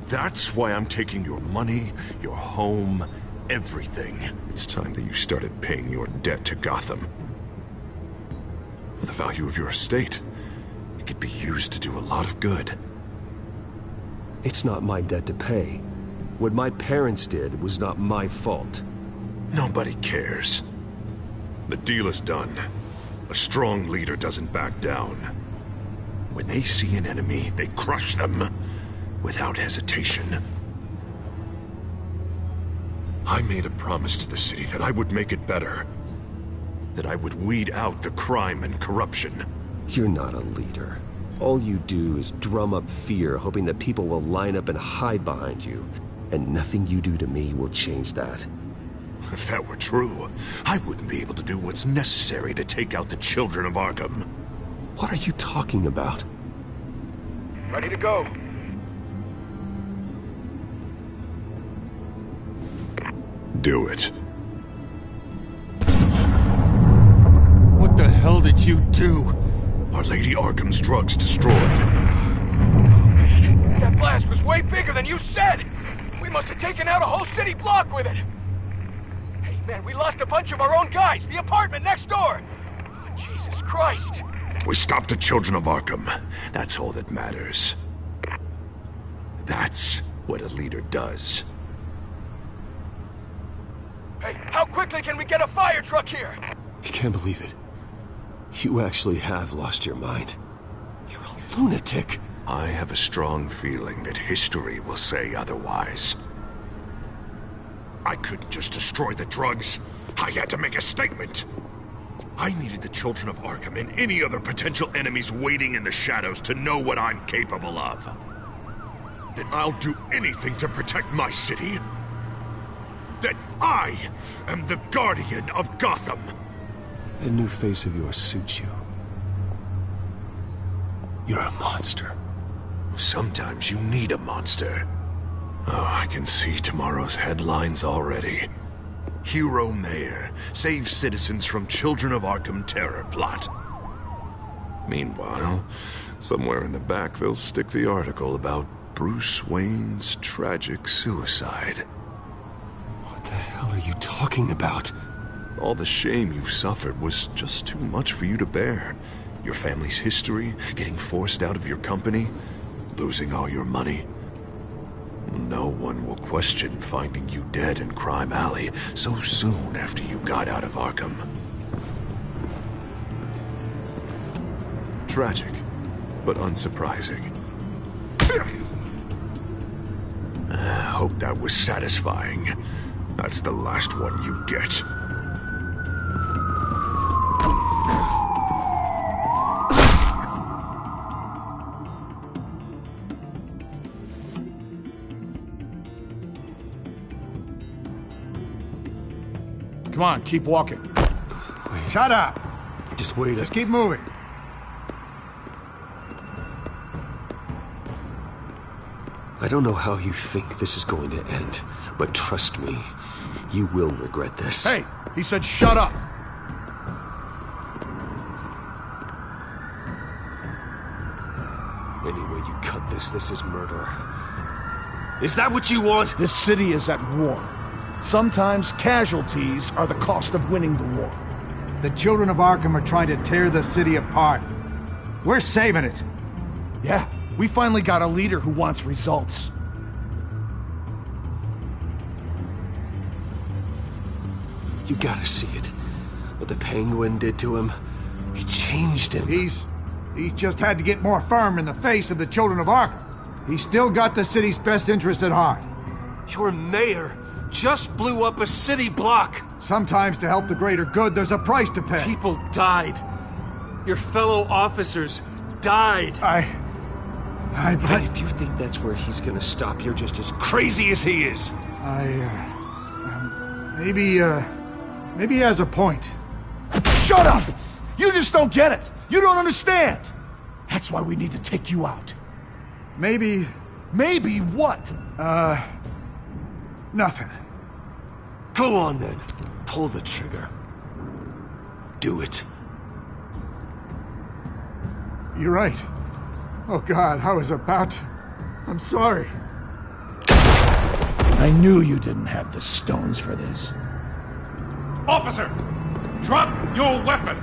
That's why I'm taking your money, your home, everything. It's time that you started paying your debt to Gotham. For the value of your estate, it could be used to do a lot of good. It's not my debt to pay. What my parents did was not my fault. Nobody cares. The deal is done. A strong leader doesn't back down. When they see an enemy, they crush them without hesitation. I made a promise to the city that I would make it better. That I would weed out the crime and corruption. You're not a leader. All you do is drum up fear, hoping that people will line up and hide behind you. And nothing you do to me will change that. If that were true, I wouldn't be able to do what's necessary to take out the Children of Arkham. What are you talking about? Ready to go. Do it. What the hell did you do? Our Lady Arkham's drugs destroyed. That blast was way bigger than you said! We must have taken out a whole city block with it! Hey, man, we lost a bunch of our own guys! The apartment next door! Oh, Jesus Christ! We stopped the Children of Arkham. That's all that matters. That's what a leader does. Hey, how How quickly can we get a fire truck here? I can't believe it. You actually have lost your mind. You're a lunatic. I have a strong feeling that history will say otherwise. I couldn't just destroy the drugs. I had to make a statement. I needed the children of Arkham and any other potential enemies waiting in the shadows to know what I'm capable of. That I'll do anything to protect my city. That I am the guardian of Gotham. That new face of yours suits you. You're a monster. Sometimes you need a monster. Oh, I can see tomorrow's headlines already. Hero Mayor saves citizens from Children of Arkham terror plot. Meanwhile, somewhere in the back they'll stick the article about Bruce Wayne's tragic suicide. What the hell are you talking about? All the shame you've suffered was just too much for you to bear. Your family's history, getting forced out of your company, losing all your money. No one will question finding you dead in Crime Alley so soon after you got out of Arkham. Tragic, but unsurprising. I hope that was satisfying. That's the last one you get. Come on, keep walking. Shut up. Just wait. Just keep moving. I don't know how you think this is going to end, but trust me, you will regret this. Hey, he said shut up. Any way you cut this, this is murder. Is that what you want? This city is at war. Sometimes casualties are the cost of winning the war. The children of Arkham are trying to tear the city apart. We're saving it. Yeah, we finally got a leader who wants results. You gotta see it. What the Penguin did to him. He changed him. He's just had to get more firm in the face of the children of Arkham. He's still got the city's best interest at heart. Your mayor just blew up a city block. Sometimes to help the greater good, there's a price to pay. People died. Your fellow officers died. And if you think that's where he's gonna stop, you're just as crazy as he is. Maybe he has a point. Shut up! You just don't get it. You don't understand. That's why we need to take you out. Maybe... Maybe what? Nothing. Go on then. Pull the trigger. Do it. You're right. Oh God, I was about to... I'm sorry. I knew you didn't have the stones for this. Officer! Drop your weapon!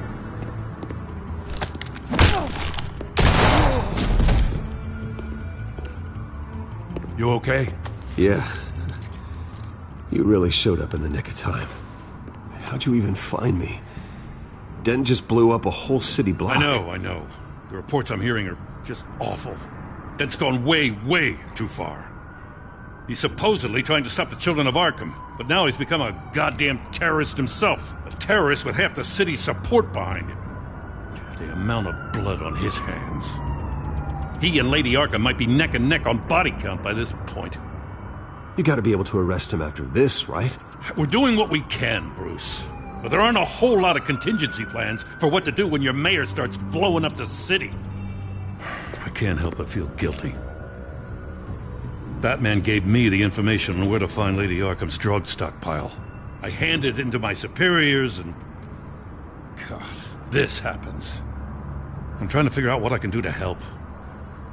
You okay? Yeah. You really showed up in the nick of time. How'd you even find me? Dent just blew up a whole city block. I know. The reports I'm hearing are just awful. Dent's gone way, way too far. He's supposedly trying to stop the children of Arkham, but now he's become a goddamn terrorist himself. A terrorist with half the city's support behind him. The amount of blood on his hands. He and Lady Arkham might be neck and neck on body count by this point. You gotta be able to arrest him after this, right? We're doing what we can, Bruce. But there aren't a whole lot of contingency plans for what to do when your mayor starts blowing up the city. I can't help but feel guilty. Batman gave me the information on where to find Lady Arkham's drug stockpile. I handed it into my superiors and... God, this happens. I'm trying to figure out what I can do to help.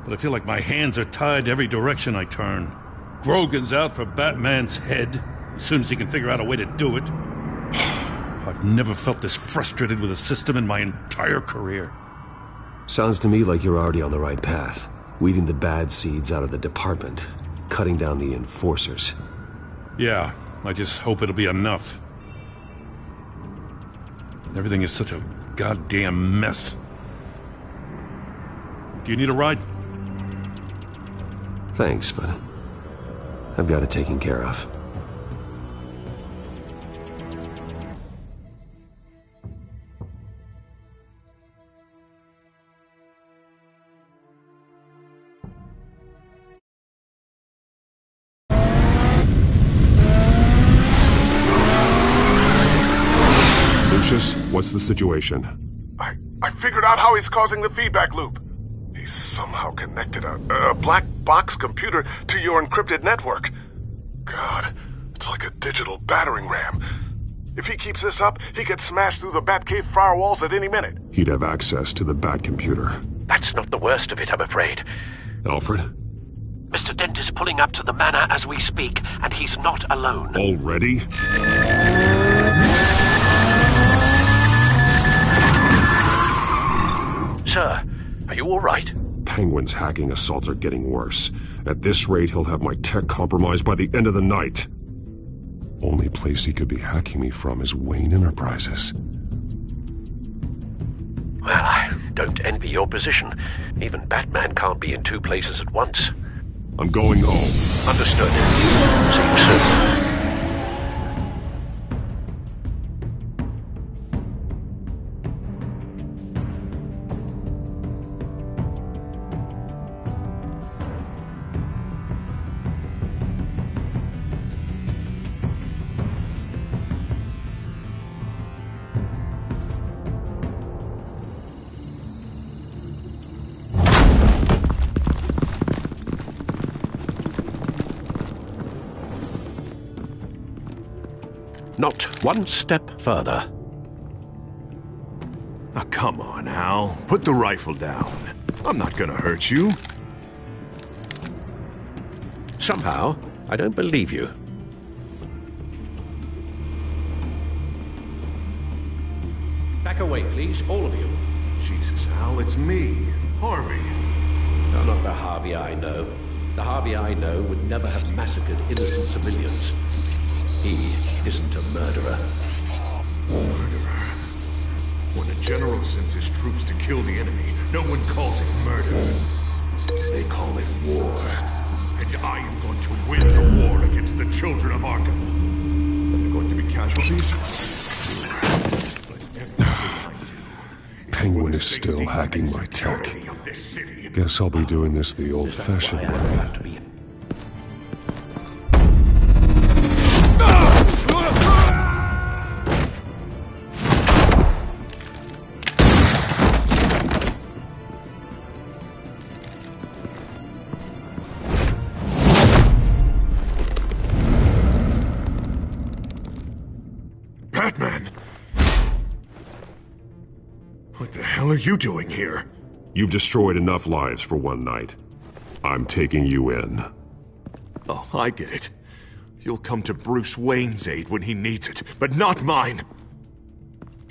But I feel like my hands are tied every direction I turn. Grogan's out for Batman's head, as soon as he can figure out a way to do it. I've never felt this frustrated with a system in my entire career. Sounds to me like you're already on the right path. Weeding the bad seeds out of the department. Cutting down the enforcers. Yeah, I just hope it'll be enough. Everything is such a goddamn mess. Do you need a ride? Thanks, but I've got it taken care of. What's the situation? I figured out how he's causing the feedback loop. He's somehow connected a black box computer to your encrypted network. God, it's like a digital battering ram. If he keeps this up, he could smash through the Batcave firewalls at any minute. He'd have access to the Bat computer. That's not the worst of it, I'm afraid. Alfred? Mr. Dent is pulling up to the manor as we speak, and he's not alone. Already? Sir, are you all right? Penguin's hacking assaults are getting worse. At this rate, he'll have my tech compromised by the end of the night. Only place he could be hacking me from is Wayne Enterprises. Well, I don't envy your position. Even Batman can't be in two places at once. I'm going home. Understood. See you soon. Not one step further. Oh, come on, Al. Put the rifle down. I'm not gonna hurt you. Somehow, I don't believe you. Back away, please, all of you. Jesus, Al, it's me, Harvey. No, not the Harvey I know. The Harvey I know would never have massacred innocent civilians. He isn't a murderer. Murderer? When a general sends his troops to kill the enemy, no one calls it murder. They call it war. And I am going to win the war against the children of Arkham. Are there going to be casualties? Penguin is still hacking my tech. Guess I'll be doing this the old-fashioned way. What are you doing here? You've destroyed enough lives for one night. I'm taking you in. Oh, I get it. You'll come to Bruce Wayne's aid when he needs it, but not mine.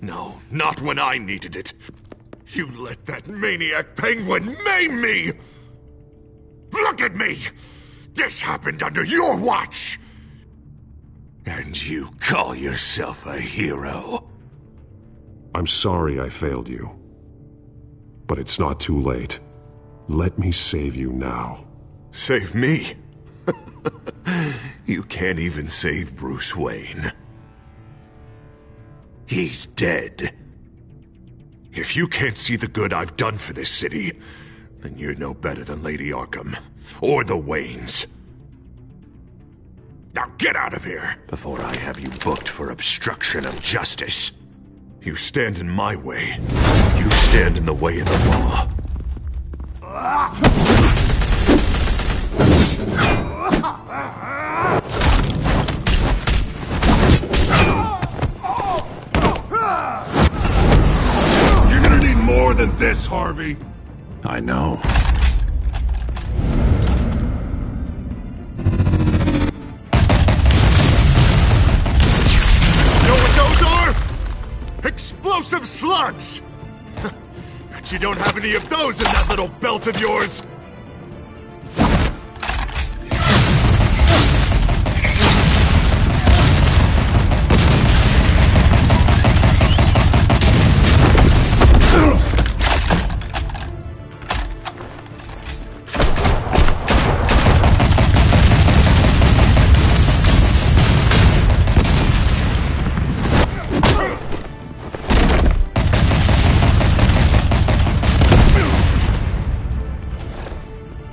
No, not when I needed it. You let that maniac Penguin maim me! Look at me! This happened under your watch! And you call yourself a hero? I'm sorry I failed you. But it's not too late. Let me save you now. Save me? You can't even save Bruce Wayne. He's dead. If you can't see the good I've done for this city, then you're no better than Lady Arkham, or the Waynes. Now get out of here, before I have you booked for obstruction of justice. You stand in my way. You stand in the way of the law. You're gonna need more than this, Harvey. I know. Know what those are? Explosive slugs! Bet you don't have any of those in that little belt of yours!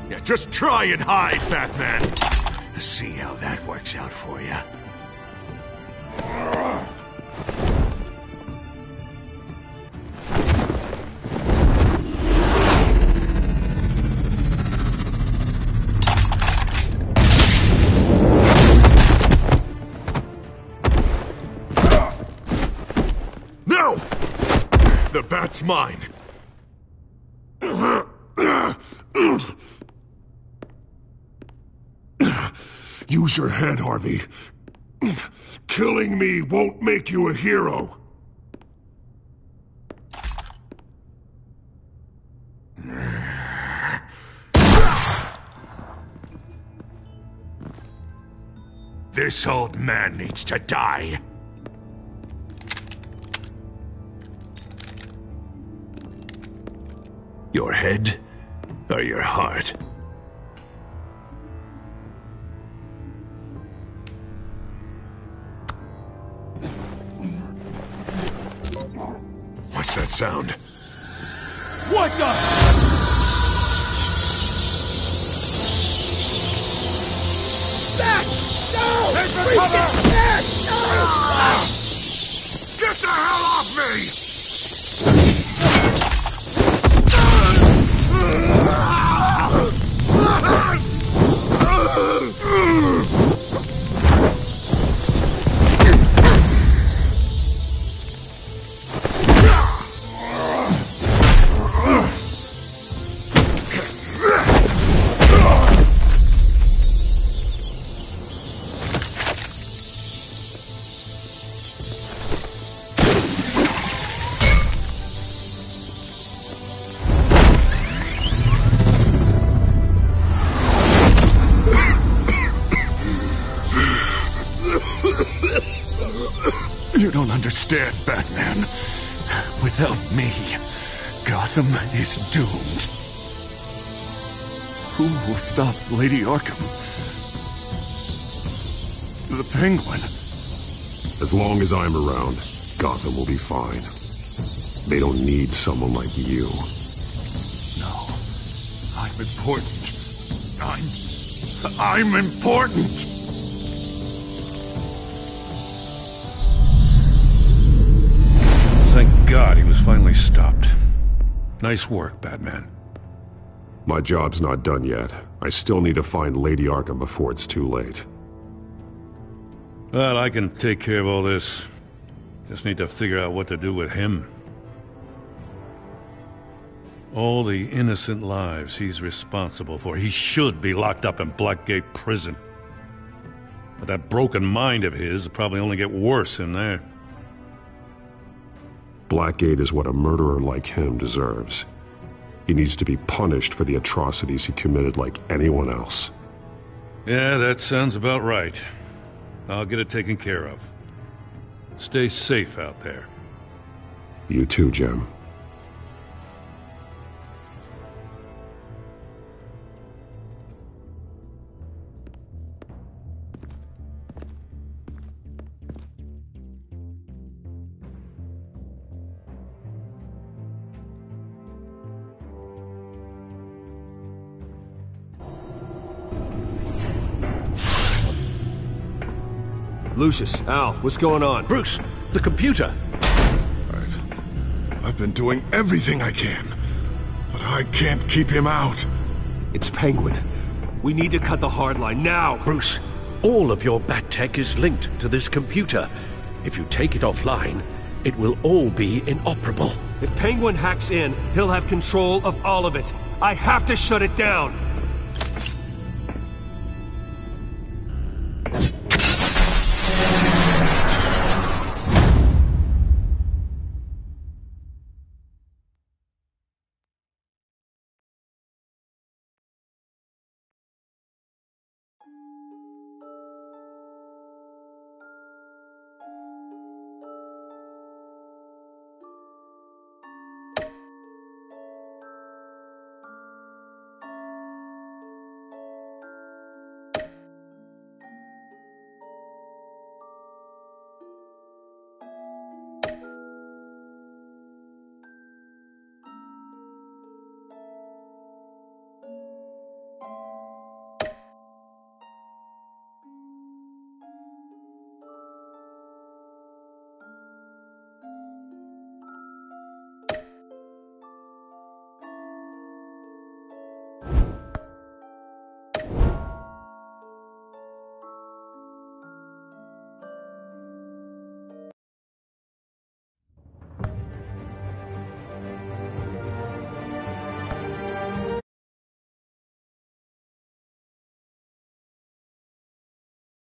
Yeah, just try and hide, Batman. See how that works out for you. No! The bat's mine. Use your head, Harvey. Killing me won't make you a hero. This old man needs to die. Your head or your heart? What's that sound? What the? Back! No! Take the Freaking cover! back! No! Get the hell off me! You don't understand, Batman. Without me, Gotham is doomed. Who will stop Lady Arkham? The Penguin. As long as I'm around, Gotham will be fine. They don't need someone like you. No. I'm important. I'm important! Thank God he was finally stopped. Nice work, Batman. My job's not done yet. I still need to find Lady Arkham before it's too late. Well, I can take care of all this. Just need to figure out what to do with him. All the innocent lives he's responsible for. He should be locked up in Blackgate Prison. But that broken mind of his will probably only get worse in there. Blackgate is what a murderer like him deserves. He needs to be punished for the atrocities he committed like anyone else. Yeah, that sounds about right. I'll get it taken care of. Stay safe out there. You too, Jim. Lucius, Al, what's going on? Bruce, the computer! I've been doing everything I can, but I can't keep him out. It's Penguin. We need to cut the hard line now! Bruce, all of your bat tech is linked to this computer. If you take it offline, it will all be inoperable. If Penguin hacks in, he'll have control of all of it. I have to shut it down!